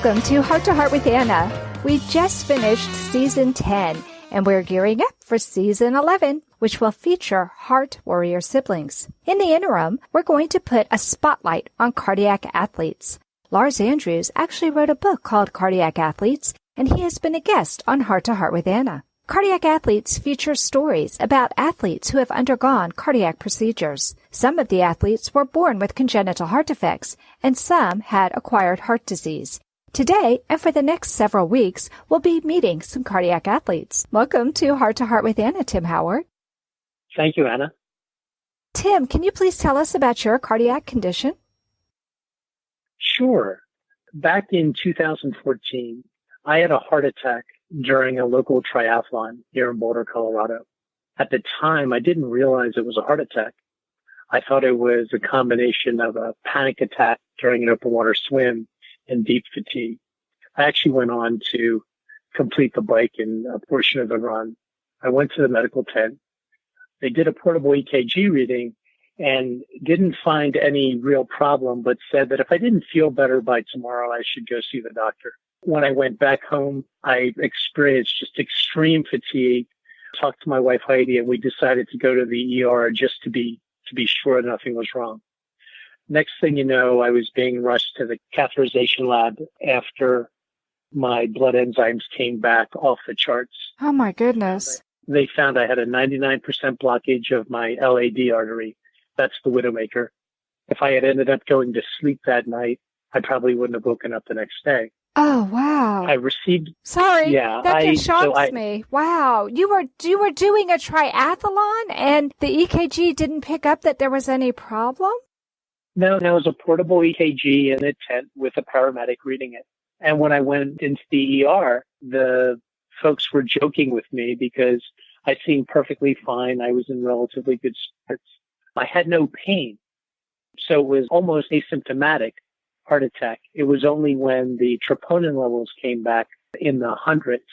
Welcome to Heart with Anna. We just finished Season 10, and we're gearing up for Season 11, which will feature Heart Warrior siblings. In the interim, we're going to put a spotlight on cardiac athletes. Lars Andrews actually wrote a book called Cardiac Athletes, and he has been a guest on Heart with Anna. Cardiac Athletes feature stories about athletes who have undergone cardiac procedures. Some of the athletes were born with congenital heart defects, and some had acquired heart disease. Today, and for the next several weeks, we'll be meeting some cardiac athletes. Welcome to Heart with Anna, Tim Howard. Thank you, Anna. Tim, can you please tell us about your cardiac condition? Sure. Back in 2014, I had a heart attack during a local triathlon here in Boulder, Colorado. At the time, I didn't realize it was a heart attack. I thought it was a combination of a panic attack during an open water swim and deep fatigue. I actually went on to complete the bike and a portion of the run. I went to the medical tent. They did a portable EKG reading and didn't find any real problem, but said that if I didn't feel better by tomorrow, I should go see the doctor. When I went back home, I experienced just extreme fatigue. Talked to my wife, Heidi, and we decided to go to the ER just to be sure nothing was wrong. Next thing you know, I was being rushed to the catheterization lab after my blood enzymes came back off the charts. Oh, my goodness. They found I had a 99% blockage of my LAD artery. That's the widowmaker. If I had ended up going to sleep that night, I probably wouldn't have woken up the next day. Oh, wow. I received... Sorry, yeah, that just shocks me. Wow. You were doing a triathlon and the EKG didn't pick up that there was any problem? No, it was a portable EKG in a tent with a paramedic reading it. And when I went into the ER, the folks were joking with me because I seemed perfectly fine. I was in relatively good spirits. I had no pain. So it was almost asymptomatic heart attack. It was only when the troponin levels came back in the hundreds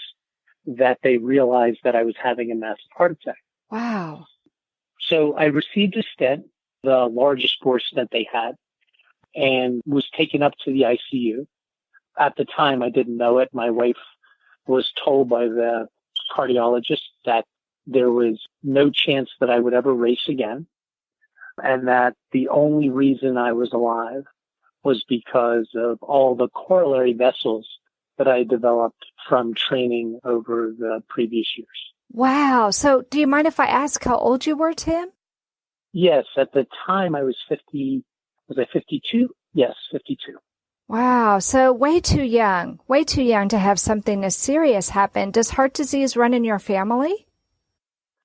that they realized that I was having a massive heart attack. Wow. So I received a stent, the largest bore stent they had, and was taken up to the ICU. At the time, I didn't know it. My wife was told by the cardiologist that there was no chance that I would ever race again, and that the only reason I was alive was because of all the corollary vessels that I developed from training over the previous years. Wow. So do you mind if I ask how old you were, Tim? Yes. At the time, I was 50. Was I 52? Yes, 52. Wow. So way too young to have something as serious happen. Does heart disease run in your family?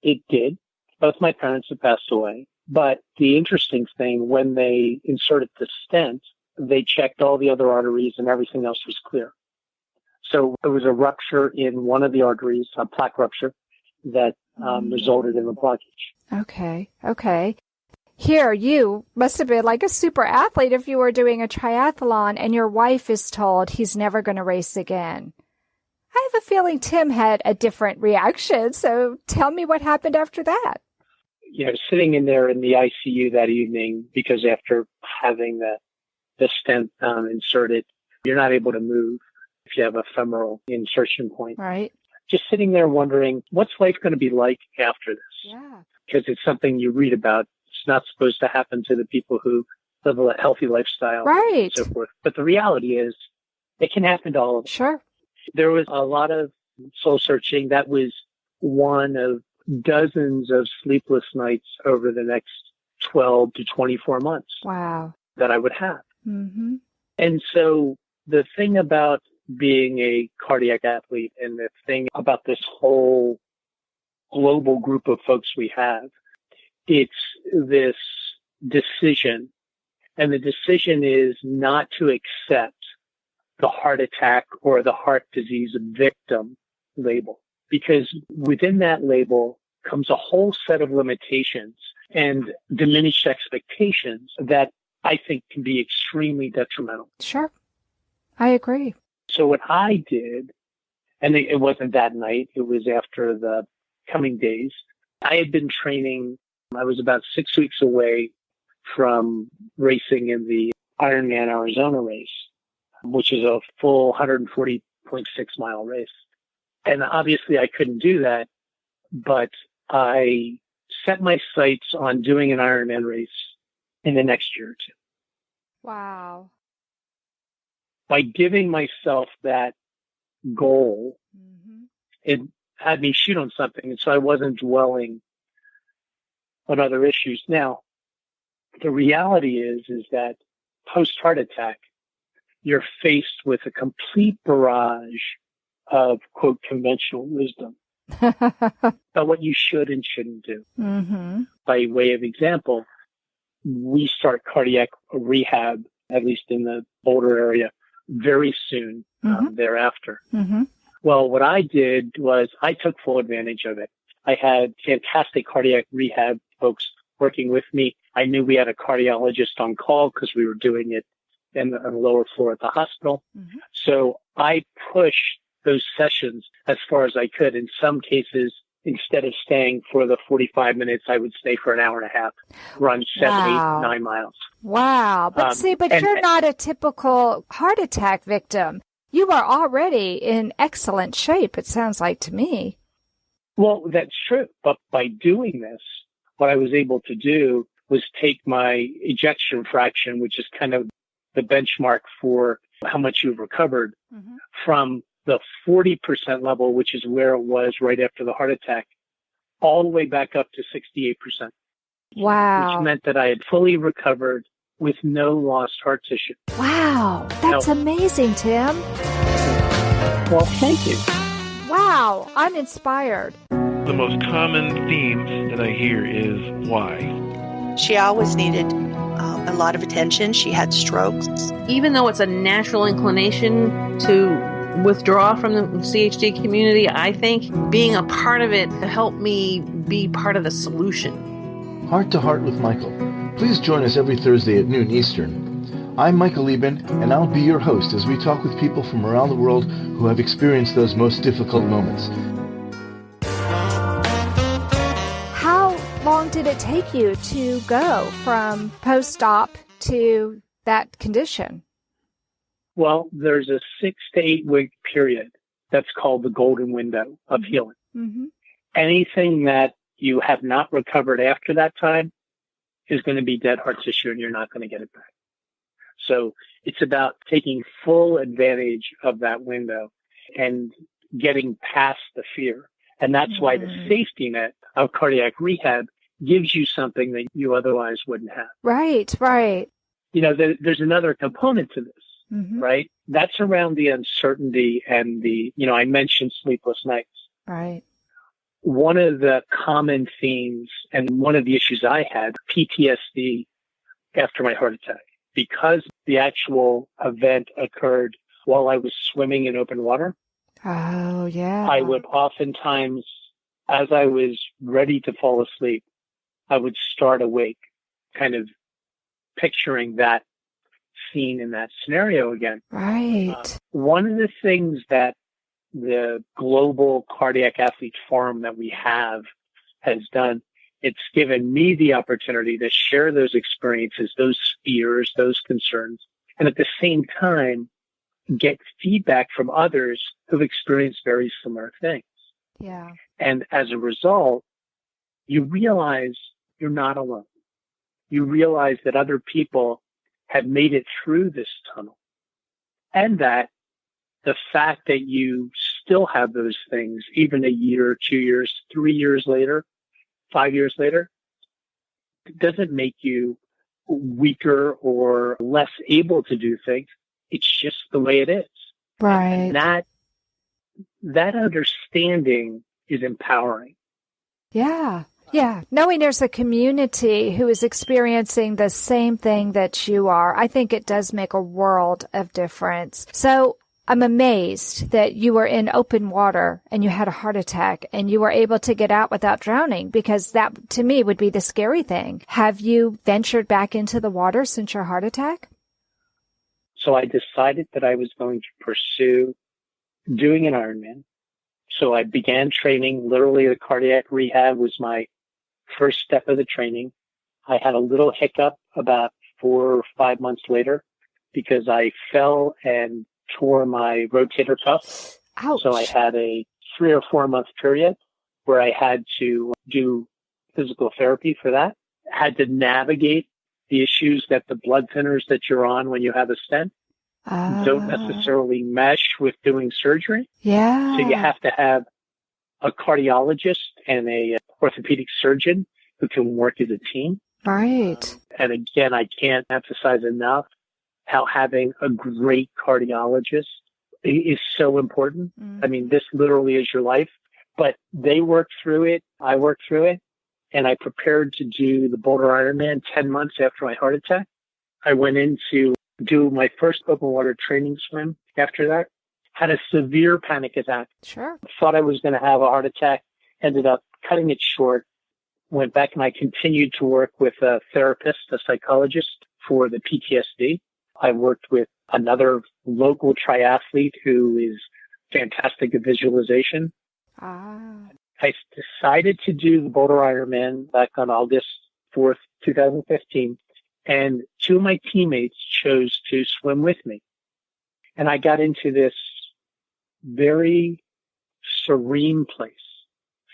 It did. Both my parents have passed away. But the interesting thing, when they inserted the stent, they checked all the other arteries and everything else was clear. So it was a rupture in one of the arteries, a plaque rupture, that resulted in the blockage. Okay. Here, you must have been like a super athlete if you were doing a triathlon and your wife is told he's never going to race again. I have a feeling Tim had a different reaction, so tell me what happened after that. Sitting in there in the ICU that evening, because after having the stent inserted, you're not able to move if you have a femoral insertion point. Right. Just sitting there wondering, what's life going to be like after this? Yeah. Because it's something you read about. It's not supposed to happen to the people who live a healthy lifestyle. Right. And so forth. But the reality is, it can happen to all of us. Sure. There was a lot of soul searching. That was one of dozens of sleepless nights over the next 12 to 24 months. Wow. That I would have. Mm-hmm. And so the thing about being a cardiac athlete and the thing about this whole global group of folks we have, it's this decision. And the decision is not to accept the heart attack or the heart disease victim label, because within that label comes a whole set of limitations and diminished expectations that I think can be extremely detrimental. Sure. I agree. So what I did, and it wasn't that night, it was after the coming days, I had been training. I was about 6 weeks away from racing in the Ironman Arizona race. which is a full 140.6 mile race. And obviously I couldn't do that, but I set my sights on doing an Ironman race in the next year or two. Wow. By giving myself that goal, it had me shoot on something. And so I wasn't dwelling on other issues. Now, the reality is that post heart attack, you're faced with a complete barrage of, quote, conventional wisdom about what you should and shouldn't do. By way of example, we start cardiac rehab, at least in the Boulder area, very soon thereafter. Well, what I did was I took full advantage of it. I had fantastic cardiac rehab folks working with me. I knew we had a cardiologist on call because we were doing it on the lower floor at the hospital. So I pushed those sessions as far as I could. In some cases, instead of staying for the 45 minutes, I would stay for an hour and a half, run 7, 8, 9 miles. Wow. But you're not a typical heart attack victim. You are already in excellent shape, it sounds like to me. Well, that's true. But by doing this, what I was able to do was take my ejection fraction, which is kind of the benchmark for how much you've recovered, from the 40% level, which is where it was right after the heart attack, all the way back up to 68%. Wow. Which meant that I had fully recovered with no lost heart tissue. Wow. That's amazing, Tim. Well, thank you. Wow. I'm inspired. The most common theme that I hear is why. She always needed a lot of attention. She had strokes. Even though it's a natural inclination to withdraw from the CHD community, I think being a part of it helped me be part of the solution. Heart to Heart with Michael. Please join us every Thursday at noon Eastern. I'm Michael Lieben, and I'll be your host as we talk with people from around the world who have experienced those most difficult moments. How long did it take you to go from post-op to that condition? Well, there's a 6 to 8 week period that's called the golden window of healing. Anything that you have not recovered after that time is going to be dead heart tissue and you're not going to get it back. So it's about taking full advantage of that window and getting past the fear. And that's why the safety net of cardiac rehab gives you something that you otherwise wouldn't have. Right. You know, there's another component to this, right? That's around the uncertainty and I mentioned sleepless nights. Right. One of the common themes and one of the issues I had, PTSD after my heart attack, because the actual event occurred while I was swimming in open water. Oh, yeah. I would oftentimes, as I was ready to fall asleep, I would start awake, kind of picturing that scene in that scenario again. Right. One of the things that the Global Cardiac Athletes Forum that we have has done, it's given me the opportunity to share those experiences, those fears, those concerns, and at the same time, get feedback from others who've experienced very similar things. Yeah. And as a result, you realize you're not alone. You realize that other people have made it through this tunnel, and that the fact that you still have those things, even a year, 2 years, 3 years later, 5 years later, doesn't make you weaker or less able to do things. It's just the way it is. Right. And that understanding is empowering. Yeah. Yeah. Knowing there's a community who is experiencing the same thing that you are, I think it does make a world of difference. So I'm amazed that you were in open water and you had a heart attack and you were able to get out without drowning, because that to me would be the scary thing. Have you ventured back into the water since your heart attack? So I decided that I was going to pursue doing an Ironman. So I began training. Literally, the cardiac rehab was my first step of the training. I had a little hiccup about 4 or 5 months later, because I fell and tore my rotator cuff. Ouch. So I had a 3 or 4 month period where I had to do physical therapy for that. I had to navigate the issues that the blood thinners that you're on when you have a stent don't necessarily mesh with doing surgery. Yeah. So you have to have a cardiologist and a orthopedic surgeon who can work as a team. Right. And again, I can't emphasize enough how having a great cardiologist is so important. Mm. I mean, this literally is your life, but they worked through it. I worked through it, and I prepared to do the Boulder Ironman 10 months after my heart attack. I went in to do my first open water training swim after that. Had a severe panic attack. Sure. Thought I was going to have a heart attack. Ended up cutting it short. Went back and I continued to work with a therapist, a psychologist for the PTSD. I worked with another local triathlete who is fantastic at visualization. I decided to do the Boulder Ironman back on August 4th, 2015. And 2 of my teammates chose to swim with me. And I got into this very serene place,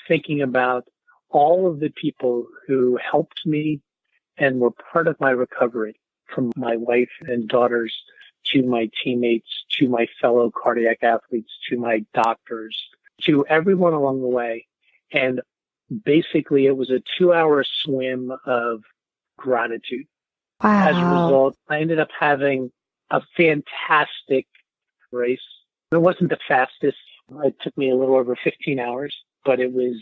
thinking about all of the people who helped me and were part of my recovery, from my wife and daughters to my teammates, to my fellow cardiac athletes, to my doctors, to everyone along the way. And basically it was a 2-hour swim of gratitude. Wow. As a result, I ended up having a fantastic race. It wasn't the fastest. It took me a little over 15 hours, but it was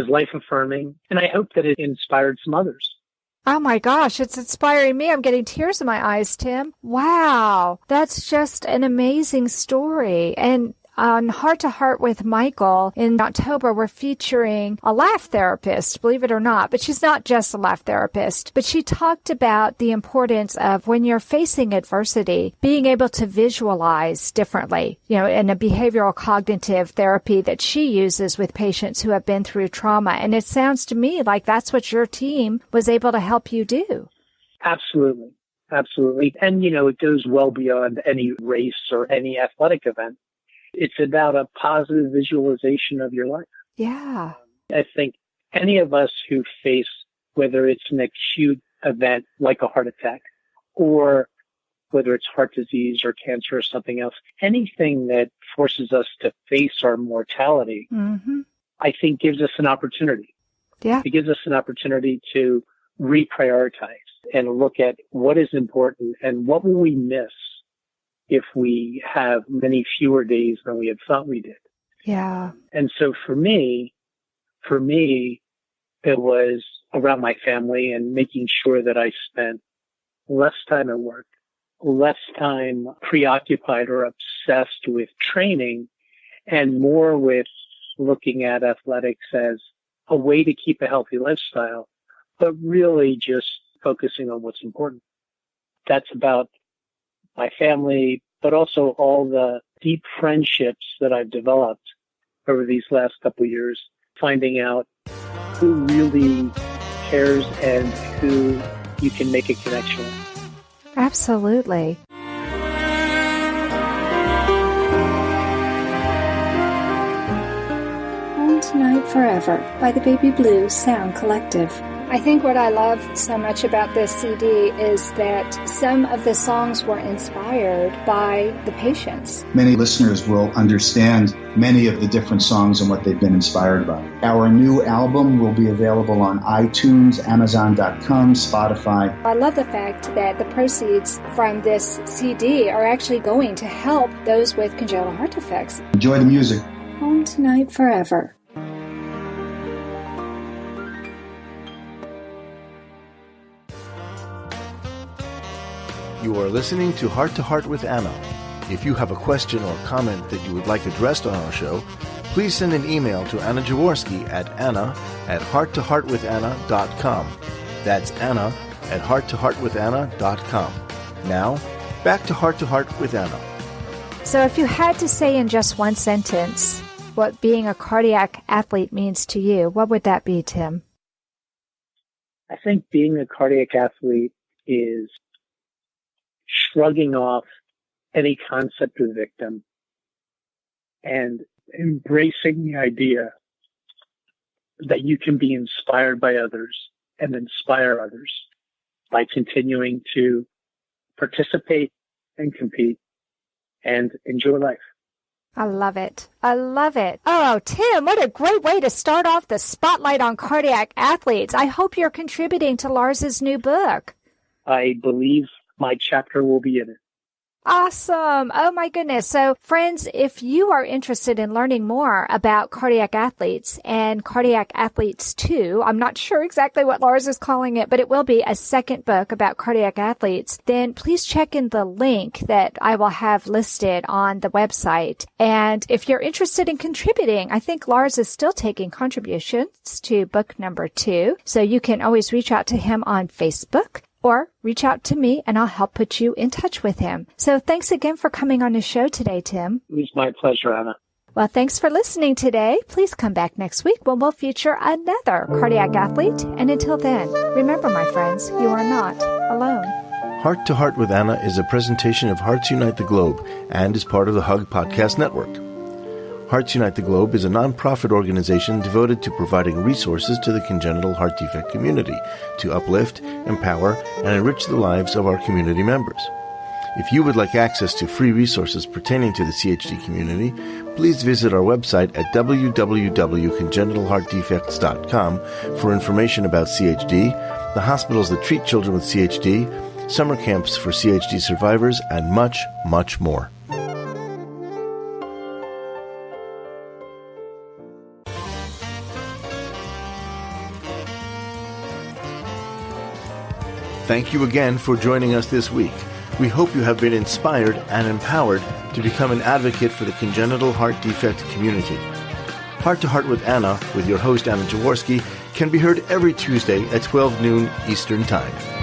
life affirming. And I hope that it inspired some others. Oh my gosh, it's inspiring me. I'm getting tears in my eyes, Tim. Wow. That's just an amazing story. And on Heart to Heart with Michael in October, we're featuring a laugh therapist, believe it or not, but she's not just a laugh therapist, but she talked about the importance of when you're facing adversity, being able to visualize differently, in a behavioral cognitive therapy that she uses with patients who have been through trauma. And it sounds to me like that's what your team was able to help you do. Absolutely. Absolutely. And, it goes well beyond any race or any athletic event. It's about a positive visualization of your life. Yeah. I think any of us who face, whether it's an acute event like a heart attack, or whether it's heart disease or cancer or something else, anything that forces us to face our mortality, I think gives us an opportunity. Yeah. It gives us an opportunity to reprioritize and look at what is important and what will we miss if we have many fewer days than we had thought we did. Yeah. And so for me, it was around my family and making sure that I spent less time at work, less time preoccupied or obsessed with training, and more with looking at athletics as a way to keep a healthy lifestyle, but really just focusing on what's important. That's about my family, but also all the deep friendships that I've developed over these last couple of years, finding out who really cares and who you can make a connection with. Absolutely. Home Tonight Forever by the Baby Blue Sound Collective. I think what I love so much about this CD is that some of the songs were inspired by the patients. Many listeners will understand many of the different songs and what they've been inspired by. Our new album will be available on iTunes, Amazon.com, Spotify. I love the fact that the proceeds from this CD are actually going to help those with congenital heart defects. Enjoy the music. Home Tonight Forever. You are listening to Heart with Anna. If you have a question or comment that you would like addressed on our show, please send an email to Anna Jaworski at anna@hearttoheartwithanna.com. That's anna@hearttoheartwithanna.com. Now, back to Heart with Anna. So if you had to say in just one sentence what being a cardiac athlete means to you, what would that be, Tim? I think being a cardiac athlete is shrugging off any concept of victim and embracing the idea that you can be inspired by others and inspire others by continuing to participate and compete and enjoy life. I love it. I love it. Oh, Tim, what a great way to start off the spotlight on cardiac athletes. I hope you're contributing to Lars's new book. I believe my chapter will be in it. Awesome. Oh my goodness. So friends, if you are interested in learning more about cardiac athletes and cardiac athletes 2, I'm not sure exactly what Lars is calling it, but it will be a second book about cardiac athletes, then please check in the link that I will have listed on the website. And if you're interested in contributing, I think Lars is still taking contributions to book number 2. So you can always reach out to him on Facebook, or reach out to me and I'll help put you in touch with him. So thanks again for coming on the show today, Tim. It was my pleasure, Anna. Well, thanks for listening today. Please come back next week when we'll feature another cardiac athlete. And until then, remember, my friends, you are not alone. Heart to Heart with Anna is a presentation of Hearts Unite the Globe and is part of the Hug Podcast Network. Hearts Unite the Globe is a non-profit organization devoted to providing resources to the congenital heart defect community to uplift, empower, and enrich the lives of our community members. If you would like access to free resources pertaining to the CHD community, please visit our website at www.congenitalheartdefects.com for information about CHD, the hospitals that treat children with CHD, summer camps for CHD survivors, and much, much more. Thank you again for joining us this week. We hope you have been inspired and empowered to become an advocate for the congenital heart defect community. Heart to Heart with Anna, with your host Anna Jaworski, can be heard every Tuesday at 12 noon Eastern Time.